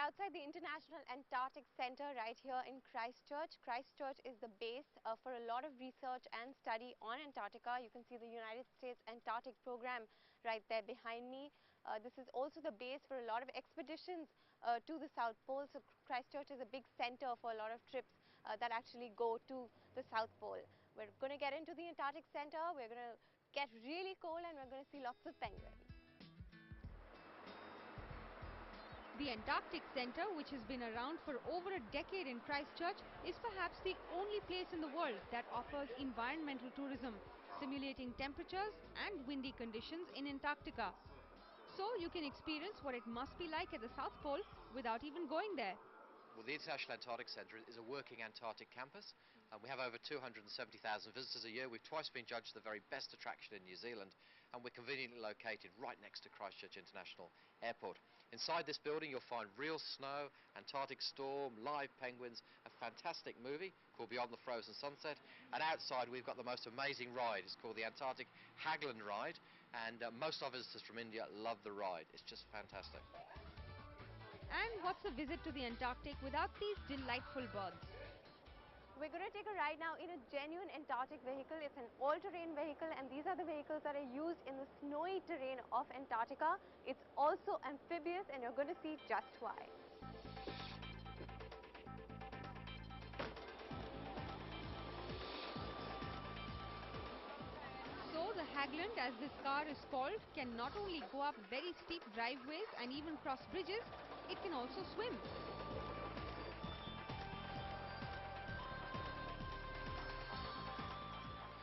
outside the International Antarctic Center right here in Christchurch. Christchurch is the base for a lot of research and study on Antarctica. You can see the United States Antarctic Program right there behind me. This is also the base for a lot of expeditions to the South Pole. So Christchurch is a big center for a lot of trips that actually go to the South Pole. We're going to get into the Antarctic Center. We're going to get really cold and we're going to see lots of penguins. The Antarctic Center, which has been around for over a decade in Christchurch, is perhaps the only place in the world that offers environmental tourism, simulating temperatures and windy conditions in Antarctica. So you can experience what it must be like at the South Pole without even going there. Well, the International Antarctic Centre is a working Antarctic campus. We have over 270,000 visitors a year. We've twice been judged the very best attraction in New Zealand, and we're conveniently located right next to Christchurch International Airport. Inside this building you'll find real snow, Antarctic storm, live penguins, a fantastic movie called Beyond the Frozen Sunset, and outside we've got the most amazing ride. It's called the Antarctic Hagland Ride, and most of our visitors from India love the ride. It's just fantastic. And what's a visit to the Antarctic without these delightful birds? We're going to take a ride now in a genuine Antarctic vehicle. It's an all-terrain vehicle, and these are the vehicles that are used in the snowy terrain of Antarctica. It's also amphibious, and you're going to see just why. So the Hagland, as this car is called, can not only go up very steep driveways and even cross bridges, it can also swim.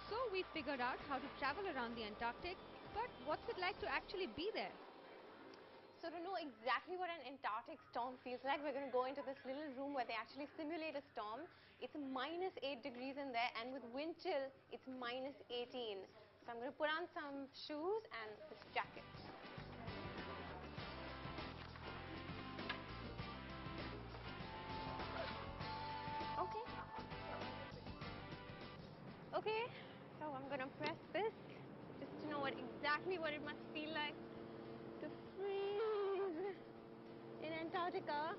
So we figured out how to travel around the Antarctic, but what's it like to actually be there? So to know exactly what an Antarctic storm feels like, we're going to go into this little room where they actually simulate a storm. It's -8 degrees in there, and with wind chill, it's -18. So I'm going to put on some shoes and this jacket. Okay, so I'm going to press this just to know exactly what it must feel like to freeze in Antarctica.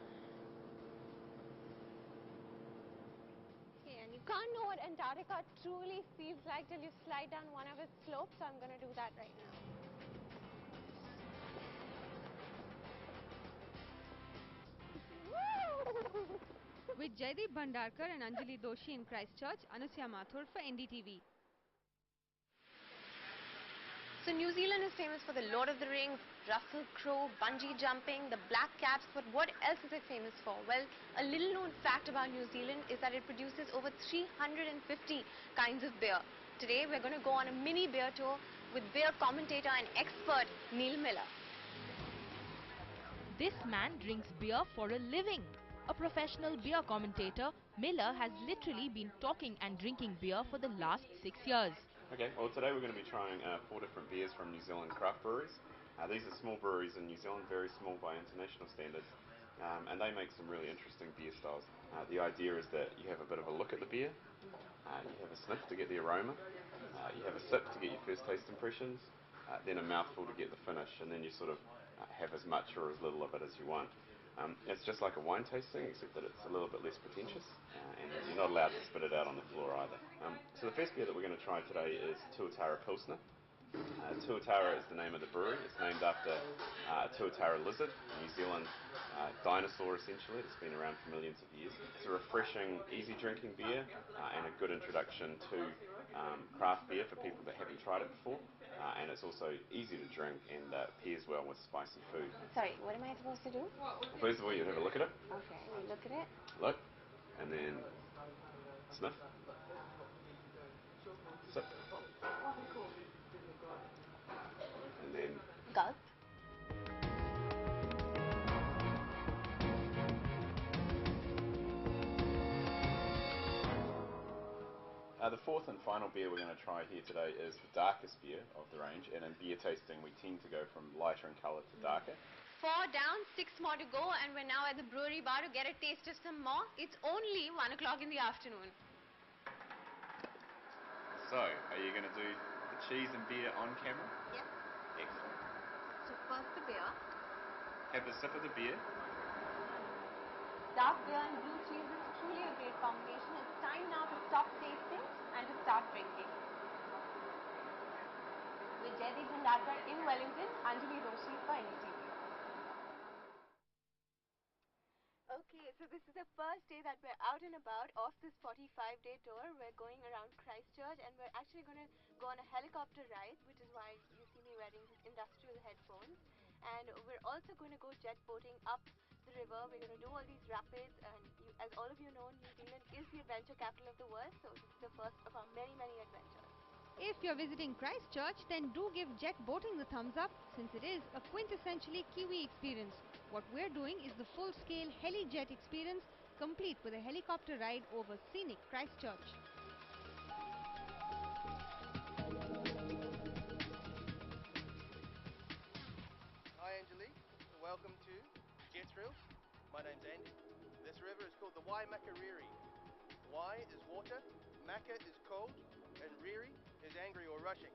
Okay, and you can't know what Antarctica truly feels like till you slide down one of its slopes, so I'm going to do that right now. With Jaideep Bhandarkar and Anjali Doshi in Christchurch, Anusya Mathur for NDTV. So New Zealand is famous for the Lord of the Rings, Russell Crowe, bungee jumping, the black caps, but what else is it famous for? Well, a little known fact about New Zealand is that it produces over 350 kinds of beer. Today we're going to go on a mini beer tour with beer commentator and expert Neil Miller. This man drinks beer for a living. A professional beer commentator, Miller has literally been talking and drinking beer for the last 6 years. Okay, well today we're going to be trying 4 different beers from New Zealand craft breweries. These are small breweries in New Zealand, very small by international standards, and they make some really interesting beer styles. The idea is that you have a bit of a look at the beer, you have a sniff to get the aroma, you have a sip to get your first taste impressions, then a mouthful to get the finish, and then you sort of have as much or as little of it as you want. It's just like a wine tasting, except that it's a little bit less pretentious, and you're not allowed to spit it out on the floor either. So the first beer that we're going to try today is Tuatara Pilsner. Tuatara is the name of the brewery. It's named after a Tuatara lizard, a New Zealand dinosaur essentially that's been around for millions of years. It's a refreshing, easy drinking beer and a good introduction to craft beer for people that haven't tried it before. And it's also easy to drink and pairs well with spicy food. Sorry, what am I supposed to do? Well, first of all, you'd have a look at it. Okay, we look at it. Look, and then sniff. Sip. And then Gulp. The fourth and final beer we're going to try here today is the darkest beer of the range, and in beer tasting we tend to go from lighter in colour to darker. 4 down, 6 more to go, and we're now at the brewery bar to get a taste of some more. It's only 1 o'clock in the afternoon. So, are you going to do the cheese and beer on camera? Yes. Excellent. So first the beer. Have a sip of the beer. Beer and blue cheese is truly a great combination. It's time now to stop tasting and to start drinking. With Jaideep Bhandarkar in Wellington, Anjali Doshi for NDTV. Okay, so this is the first day that we're out and about off this 45-day tour. We're going around Christchurch and we're actually going to go on a helicopter ride, which is why you see me wearing these industrial headphones. And we're also going to go jet boating up the river. We're going to do all these rapids, and as all of you know, New Zealand is the adventure capital of the world, so this is the first of our many, many adventures. If you're visiting Christchurch, then do give jet boating the thumbs up, since it is a quintessentially Kiwi experience. What we're doing is the full-scale heli-jet experience, complete with a helicopter ride over scenic Christchurch. Hi Anjali, welcome to Jet Thrills. My name's Andy. This river is called the Waimakariri. Wai is water, Maka is cold, and Riri is angry or rushing.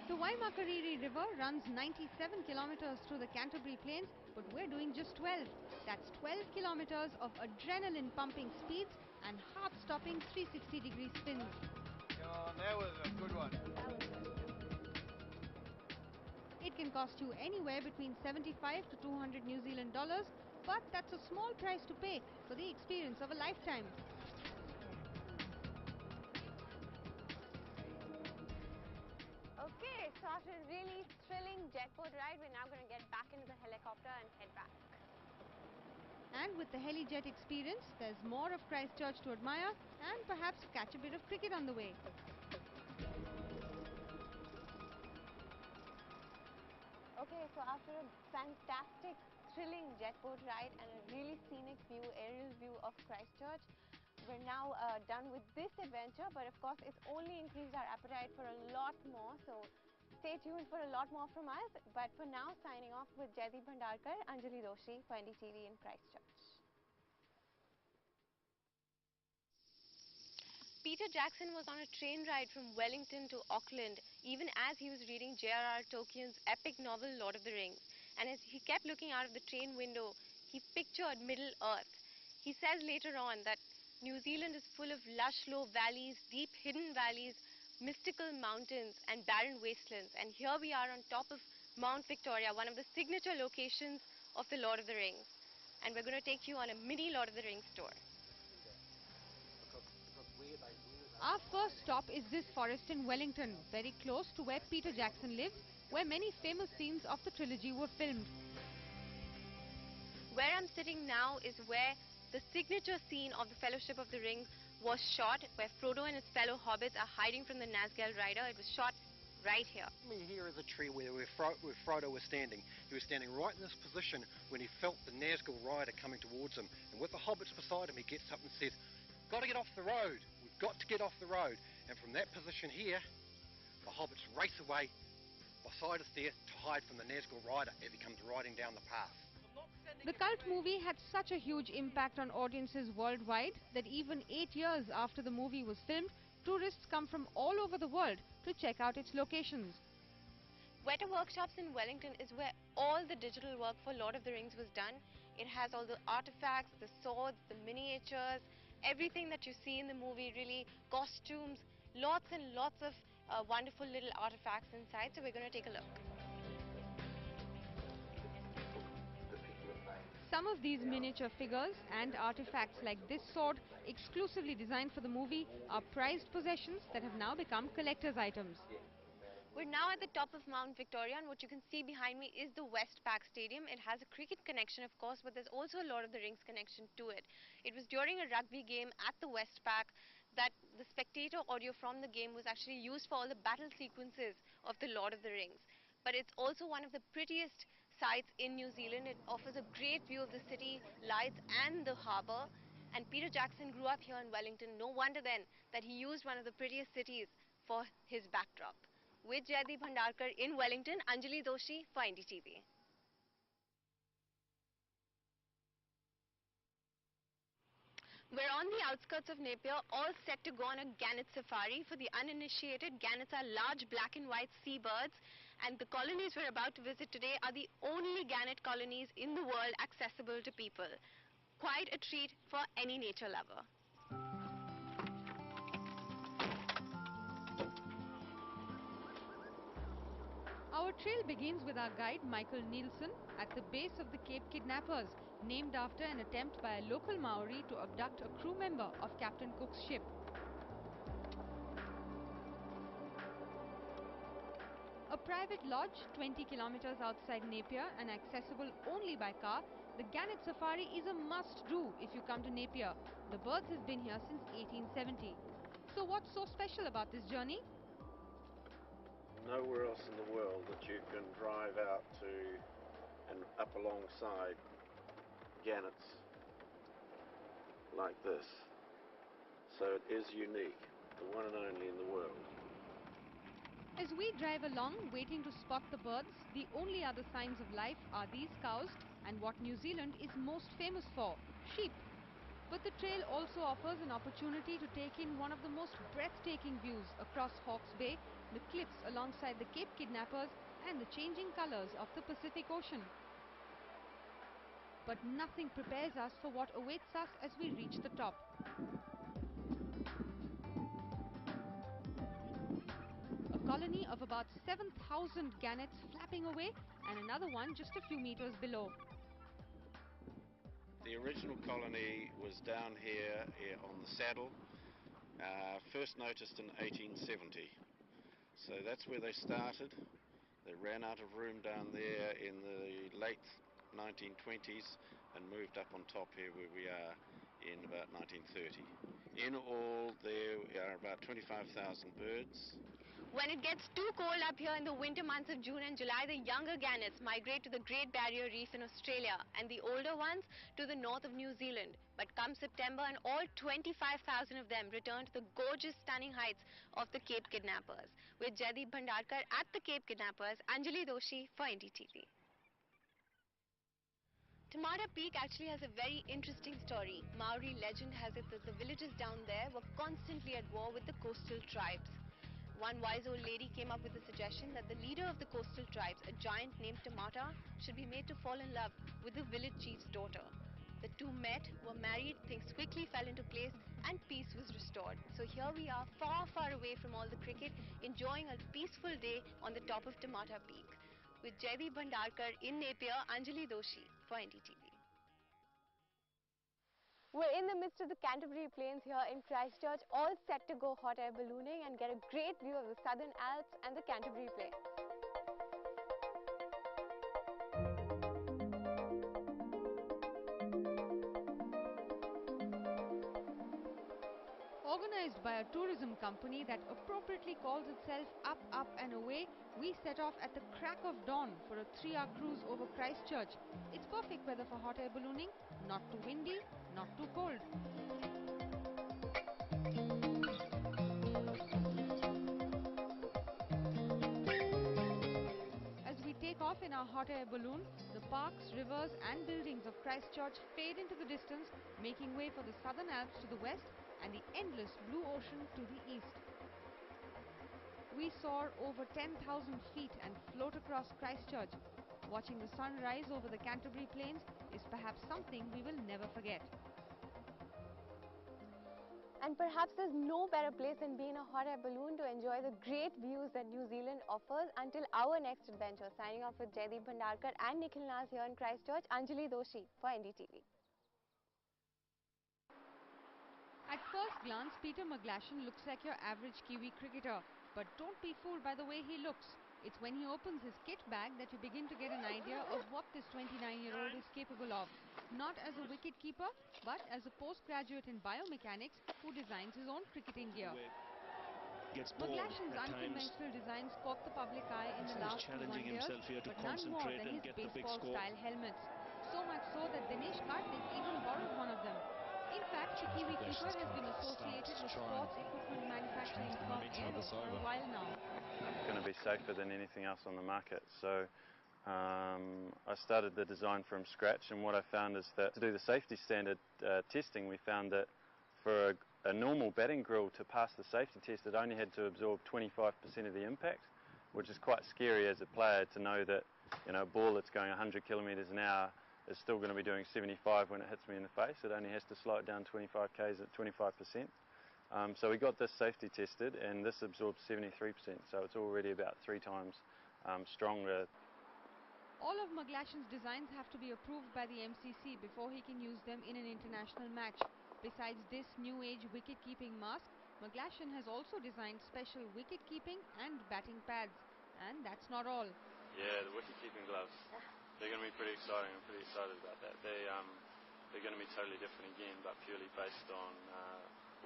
The Waimakariri River runs 97 kilometers through the Canterbury Plains, but we're doing just 12. That's 12 kilometers of adrenaline-pumping speeds and heart-stopping 360-degree spins. Oh, that was a good one. It can cost you anywhere between 75 to 200 New Zealand dollars, but that's a small price to pay for the experience of a lifetime. Okay, so after a really thrilling jet boat ride, we're now going to get back into the helicopter and head back. And with the heli-jet experience, there's more of Christchurch to admire and perhaps catch a bit of cricket on the way. Okay, so after a fantastic, thrilling jet boat ride and a really scenic view, aerial view of Christchurch, we're now done with this adventure, but of course it's only increased our appetite for a lot more, so stay tuned for a lot more from us. But for now, signing off with Jaideep Bhandarkar, Anjali Doshi for NDTV in Christchurch. Peter Jackson was on a train ride from Wellington to Auckland, even as he was reading J.R.R. Tolkien's epic novel Lord of the Rings. And as he kept looking out of the train window, he pictured Middle-earth. He says later on that New Zealand is full of lush low valleys, deep hidden valleys, mystical mountains and barren wastelands. And here we are on top of Mount Victoria, one of the signature locations of the Lord of the Rings. And we're going to take you on a mini Lord of the Rings tour. Our first stop is this forest in Wellington, very close to where Peter Jackson lives, where many famous scenes of the trilogy were filmed. Where I'm sitting now is where the signature scene of the Fellowship of the Ring was shot, where Frodo and his fellow hobbits are hiding from the Nazgul rider. It was shot right here. Here is a tree where Frodo was standing. He was standing right in this position when he felt the Nazgul rider coming towards him. And with the hobbits beside him, he gets up and says, "Got to get off the road. We've got to get off the road." And from that position here, the hobbits race away beside us there to hide from the Nazgul rider as he comes riding down the path. The cult movie had such a huge impact on audiences worldwide that even 8 years after the movie was filmed, tourists come from all over the world to check out its locations. Weta Workshops in Wellington is where all the digital work for Lord of the Rings was done. It has all the artifacts, the swords, the miniatures, everything that you see in the movie, really, costumes, lots and lots of wonderful little artifacts inside. So we're going to take a look. Some of these miniature figures and artifacts like this sword, exclusively designed for the movie, are prized possessions that have now become collector's items. We're now at the top of Mount Victoria, and what you can see behind me is the Westpac Stadium. It has a cricket connection, of course, but there's also a Lord of the Rings connection to it. It was during a rugby game at the Westpac that the spectator audio from the game was actually used for all the battle sequences of the Lord of the Rings. But it's also one of the prettiest sites in New Zealand. It offers a great view of the city, lights and the harbour. And Peter Jackson grew up here in Wellington. No wonder then that he used one of the prettiest cities for his backdrop. With Jaideep Bhandarkar in Wellington, Anjali Doshi for NDTV. We're on the outskirts of Napier, all set to go on a gannet safari. For the uninitiated, gannets are large black and white seabirds, and the colonies we're about to visit today are the only gannet colonies in the world accessible to people. quite a treat for any nature lover. Our trail begins with our guide Michael Nielsen at the base of the Cape Kidnappers, named after an attempt by a local Maori to abduct a crew member of Captain Cook's ship. A private lodge 20 kilometers outside Napier and accessible only by car, the Gannet Safari is a must-do if you come to Napier. The birds have been here since 1870. So what's so special about this journey? Nowhere else in the world that you can drive out to and up alongside gannets like this. So it is unique, the one and only in the world. As we drive along, waiting to spot the birds, the only other signs of life are these cows and what New Zealand is most famous for, sheep. But the trail also offers an opportunity to take in one of the most breathtaking views across Hawke's Bay, the cliffs alongside the Cape Kidnappers and the changing colors of the Pacific Ocean. But nothing prepares us for what awaits us as we reach the top. A colony of about 7,000 gannets flapping away and another one just a few meters below. The original colony was down here on the saddle, first noticed in 1870. So that's where they started. They ran out of room down there in the late 1920s and moved up on top here where we are in about 1930. In all, there are about 25,000 birds. When it gets too cold up here in the winter months of June and July, the younger gannets migrate to the Great Barrier Reef in Australia and the older ones to the north of New Zealand. But come September and all 25,000 of them return to the gorgeous stunning heights of the Cape Kidnappers. With Jaideep Bhandarkar at the Cape Kidnappers, Anjali Doshi for NDTV. Tamata Peak actually has a very interesting story. Maori legend has it that the villagers down there were constantly at war with the coastal tribes. One wise old lady came up with the suggestion that the leader of the coastal tribes, a giant named Tamata, should be made to fall in love with the village chief's daughter. The two met, were married, things quickly fell into place and peace was restored. So here we are, far, far away from all the cricket, enjoying a peaceful day on the top of Tamata Peak. With Jaideep Bhandarkar in Napier, Anjali Doshi for NDTV. We're in the midst of the Canterbury Plains here in Christchurch, all set to go hot air ballooning and get a great view of the Southern Alps and the Canterbury Plains. Organized by a tourism company that appropriately calls itself Up, Up and Away, we set off at the crack of dawn for a 3-hour cruise over Christchurch. It's perfect weather for hot air ballooning, not too windy, not too cold. As we take off in our hot air balloon, the parks, rivers and buildings of Christchurch fade into the distance, making way for the Southern Alps to the west and the endless blue ocean to the east. We soar over 10,000 feet and float across Christchurch. Watching the sun rise over the Canterbury Plains is perhaps something we will never forget. And perhaps there's no better place than being in a hot air balloon to enjoy the great views that New Zealand offers until our next adventure. Signing off with Jaideep Bhandarkar and Nikhil Naz here in Christchurch, Anjali Doshi for NDTV. At first glance, Peter McGlashan looks like your average Kiwi cricketer. But don't be fooled by the way he looks. It's when he opens his kit bag that you begin to get an idea of what this 29-year-old is capable of. Not as a wicket-keeper, but as a postgraduate in biomechanics who designs his own cricketing gear. McGlashan's unconventional designs caught the public eye in the last 2 one-days, but none more than his baseball-style helmets. So much so that Dinesh Karthik even borrowed one of them. In fact, the Kiwi keeper has been associated with sports equipment manufacturing firm Aero for a while now. It's going to be safer than anything else on the market. So I started the design from scratch, and what I found is that to do the safety standard testing, we found that for a normal batting grill to pass the safety test, it only had to absorb 25% of the impact, which is quite scary as a player to know that, you know, a ball that's going 100 kilometres an hour is still going to be doing 75 when it hits me in the face. It only has to slow it down 25 k's at 25%. So we got this safety tested, and this absorbs 73%, so it's already about 3 times stronger. All of McGlashan's designs have to be approved by the MCC before he can use them in an international match. Besides this new age wicket-keeping mask, McGlashan has also designed special wicket-keeping and batting pads. And that's not all. Yeah, the wicket-keeping gloves. They're going to be pretty exciting. I'm pretty excited about that. They're going to be totally different again, but purely based on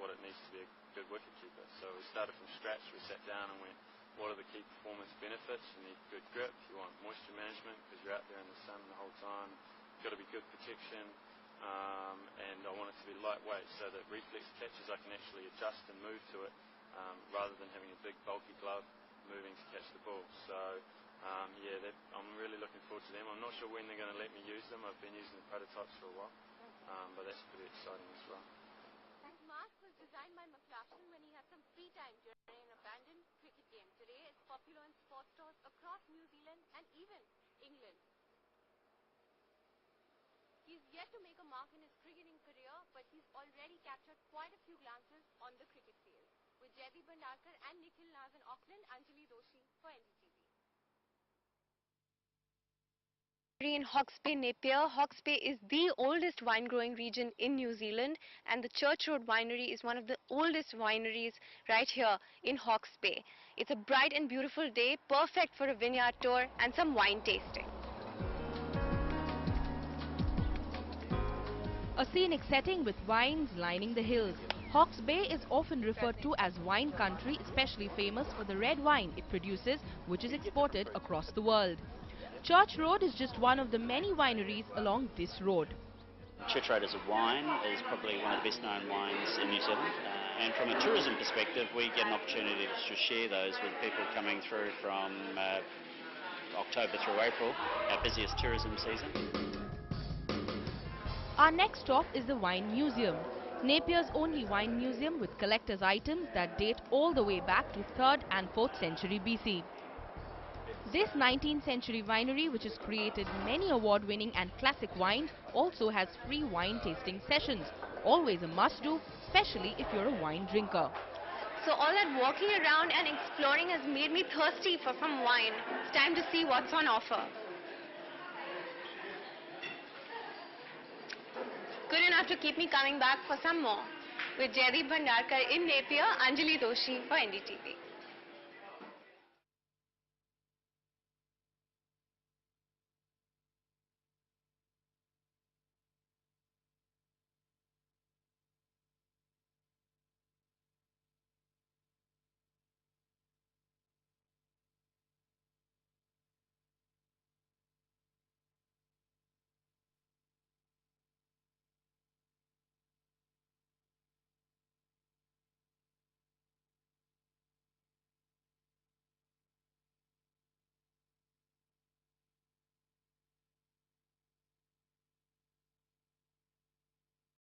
what it needs to be a good wicket-keeper. So we started from scratch. We sat down and went, what are the key performance benefits? You need good grip, you want moisture management because you're out there in the sun the whole time. You've got to be good protection, and I want it to be lightweight so that reflex catches I can actually adjust and move to it rather than having a big bulky glove moving to catch the ball. So yeah, I'm really looking forward to them. I'm not sure when they're going to let me use them. I've been using the prototypes for a while, but that's pretty exciting as well. This mask was designed by McGlashan when he had some free time during an abandoned cricket game. Today, it's popular in sports stores across New Zealand and even England. He's yet to make a mark in his cricketing career, but he's already captured quite a few glances on the cricket field. With Jaideep Bhandarkar and Nikhil Naz in Auckland, Anjali Doshi for NDTV. In Hawke's Bay, Napier. Hawke's Bay is the oldest wine growing region in New Zealand, and the Church Road Winery is one of the oldest wineries right here in Hawke's Bay. It's a bright and beautiful day, perfect for a vineyard tour and some wine tasting. A scenic setting with vines lining the hills. Hawke's Bay is often referred to as wine country, especially famous for the red wine it produces, which is exported across the world. Church Road is just one of the many wineries along this road. Church Road as a wine is probably one of the best known wines in New Zealand, and from a tourism perspective we get an opportunity to share those with people coming through from October through April, our busiest tourism season. Our next stop is the Wine Museum, Napier's only wine museum with collector's items that date all the way back to 3rd and 4th century BC. This 19th century winery, which has created many award-winning and classic wines, also has free wine tasting sessions. Always a must-do, especially if you're a wine drinker. So all that walking around and exploring has made me thirsty for some wine. It's time to see what's on offer. Good enough to keep me coming back for some more. With Jaideep Bhandarkar in Napier, Anjali Doshi for NDTV.